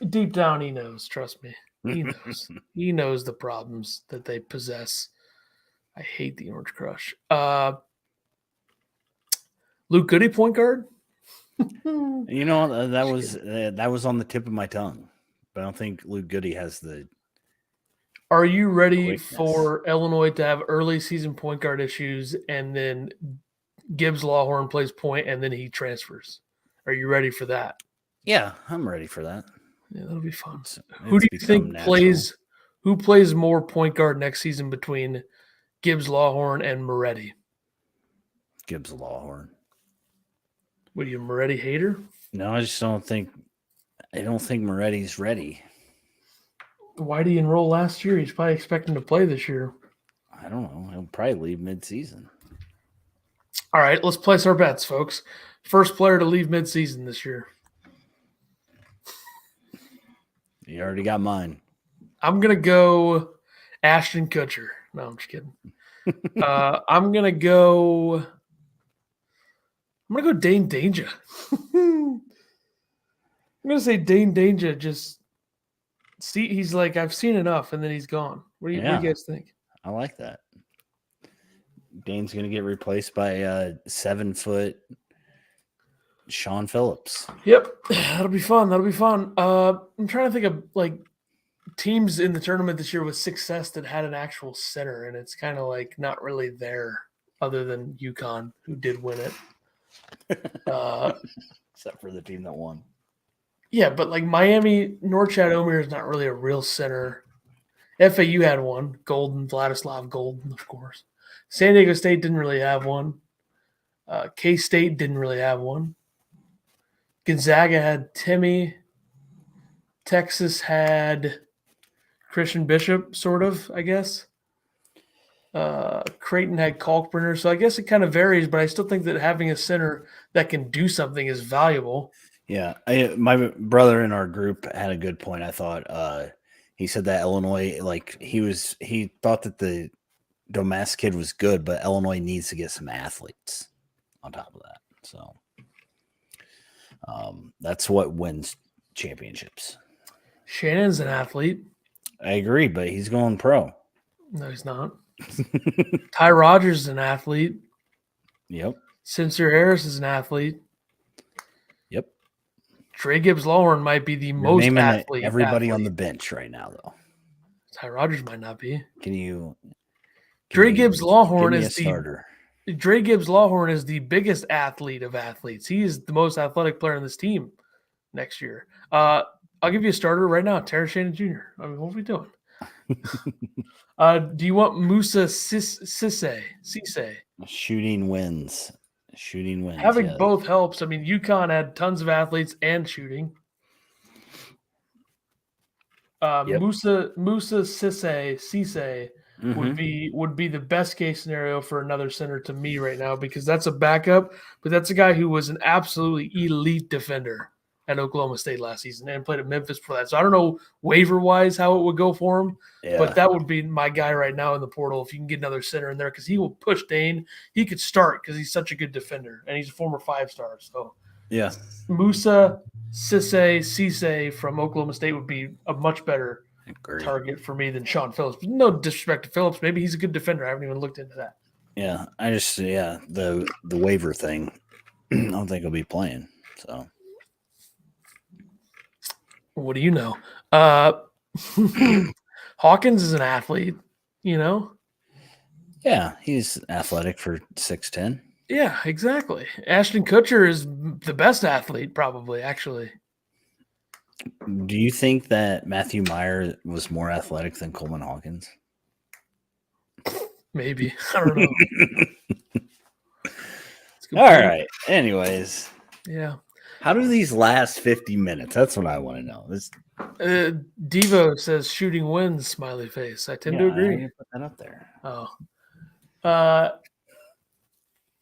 Deep down, he knows. Trust me. He knows. He knows the problems that they possess. I hate the Orange Crush. Luke Goody, point guard. You know, that was on the tip of my tongue, but I don't think Luke Goody has the. Are you ready for Illinois to have early season point guard issues, and then Gibbs Lawhorn plays point, and then he transfers? Are you ready for that? Yeah, I'm ready for that. Yeah, that'll be fun. Who do you think plays? Who plays more point guard next season between Gibbs Lawhorn and Moretti? Gibbs Lawhorn. What are you, Moretti hater? No, I just don't think. I don't think Moretti's ready. Why did he enroll last year? He's probably expecting to play this year. I don't know. He'll probably leave mid-season. All right, let's place our bets, folks. First player to leave mid-season this year. You already got mine. I'm going to go Ashton Kutcher. No, I'm just kidding. I'm going to go Dane Danger. I'm going to say Dane Danger just see, he's like, I've seen enough, and then he's gone. What do you guys think? I like that. Dane's going to get replaced by a 7-foot Sean Phillips. Yep, that'll be fun. That'll be fun. I'm trying to think of like teams in the tournament this year with success that had an actual center, and it's kind of like not really there, other than UConn, who did win it. Except for the team that won. Yeah, but like Miami, Norchad Omer is not really a real center. FAU had one, Golden, Vladislav Golden, of course. San Diego State didn't really have one. K-State didn't really have one. Gonzaga had Timmy. Texas had Christian Bishop, sort of, I guess. Creighton had Kalkbrenner. So I guess it kind of varies, but I still think that having a center that can do something is valuable. Yeah. My brother in our group had a good point, I thought. He said that Illinois, like he thought that the Domask kid was good, but Illinois needs to get some athletes on top of that. So that's what wins championships. Shannon's an athlete. I agree, but he's going pro. No, he's not. Ty Rogers is an athlete. Yep. Sincere Harris is an athlete. Yep. Trey Gibbs-Lawhorn might be the most athlete. Everybody on the bench right now, though. Ty Rogers might not be. Dre Gibbs-Lawhorn is the starter. Dre Gibbs-Lawhorn is the biggest athlete of athletes. He is the most athletic player on this team next year. I'll give you a starter right now, Terrence Shannon Jr. I mean, what are we doing? Do you want Musa Cisse? Shooting wins. Having both helps. I mean, UConn had tons of athletes and shooting. Yep. Musa Cisse would be the best case scenario for another center to me right now, because that's a backup, but that's a guy who was an absolutely elite defender at Oklahoma State last season and played at Memphis for that. So I don't know waiver-wise how it would go for him, but that would be my guy right now in the portal if you can get another center in there, because he will push Dane. He could start because he's such a good defender, and he's a former 5-star. So yeah, Musa Cisse from Oklahoma State would be a much better target for me than Sean Phillips. No disrespect to Phillips. Maybe he's a good defender. I haven't even looked into that. Yeah, the waiver thing, I don't think he'll be playing. So what do you know? Hawkins is an athlete, you know? Yeah, he's athletic for 6'10". Yeah, exactly. Ashton Kutcher is the best athlete, probably, actually. Do you think that Matthew Meyer was more athletic than Coleman Hawkins? Maybe. I don't know. All right. Anyways. Yeah. How do these last 50 minutes? That's what I want to know. Devo says shooting wins, smiley face. I tend to agree. I put that up there. Oh. All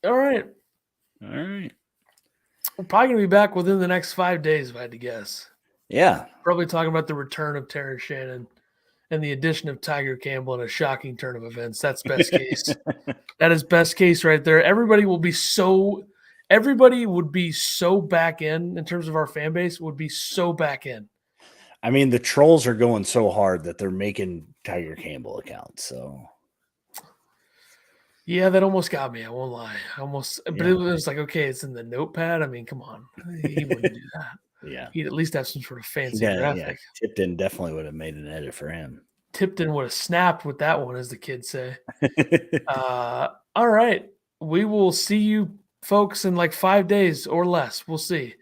right. We're probably going to be back within the next 5 days, if I had to guess. Yeah. Probably talking about the return of Terrence Shannon and the addition of Tiger Campbell in a shocking turn of events. That's best case. That is best case right there. Everybody would be so back in terms of our fan base, would be so back in. I mean, the trolls are going so hard that they're making Tiger Campbell accounts. So, yeah, that almost got me. I won't lie. But it was like, okay, it's in the notepad. I mean, come on, he wouldn't do that. Yeah, he'd at least have some sort of fancy graphic. Yeah. Tipton definitely would have made an edit for him. Tipton would have snapped with that one, as the kids say. All right, we will see you folks in like 5 days or less. We'll see.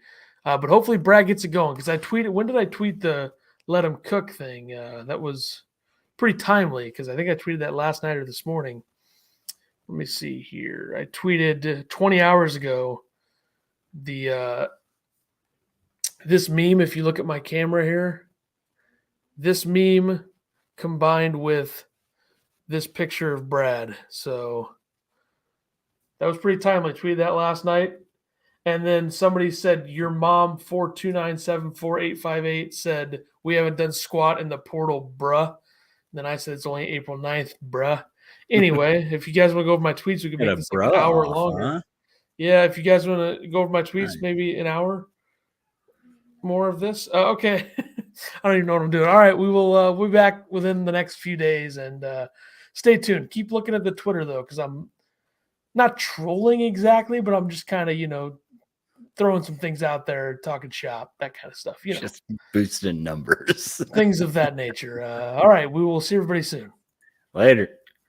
But hopefully Brad gets it going, because I tweeted. When did I tweet the let him cook thing? That was pretty timely, because I think I tweeted that last night or this morning. Let me see here. I tweeted 20 hours ago this meme. If you look at my camera here, this meme combined with this picture of Brad. So that was pretty timely. I tweeted that last night. And then somebody said, your mom 42974858 said, we haven't done squat in the portal, bruh. And then I said, it's only April 9th, bruh. Anyway, if you guys want to go over my tweets, we can make this like an hour longer. Huh? Yeah, if you guys want to go over my tweets, maybe an hour more of this. Okay. I don't even know what I'm doing. All right, we'll be back within the next few days, and stay tuned. Keep looking at the Twitter, though, because I'm not trolling exactly, but I'm just kind of, throwing some things out there, talking shop, that kind of stuff. You know, Just boosting numbers. things of that nature. All right, we will see everybody soon. Later.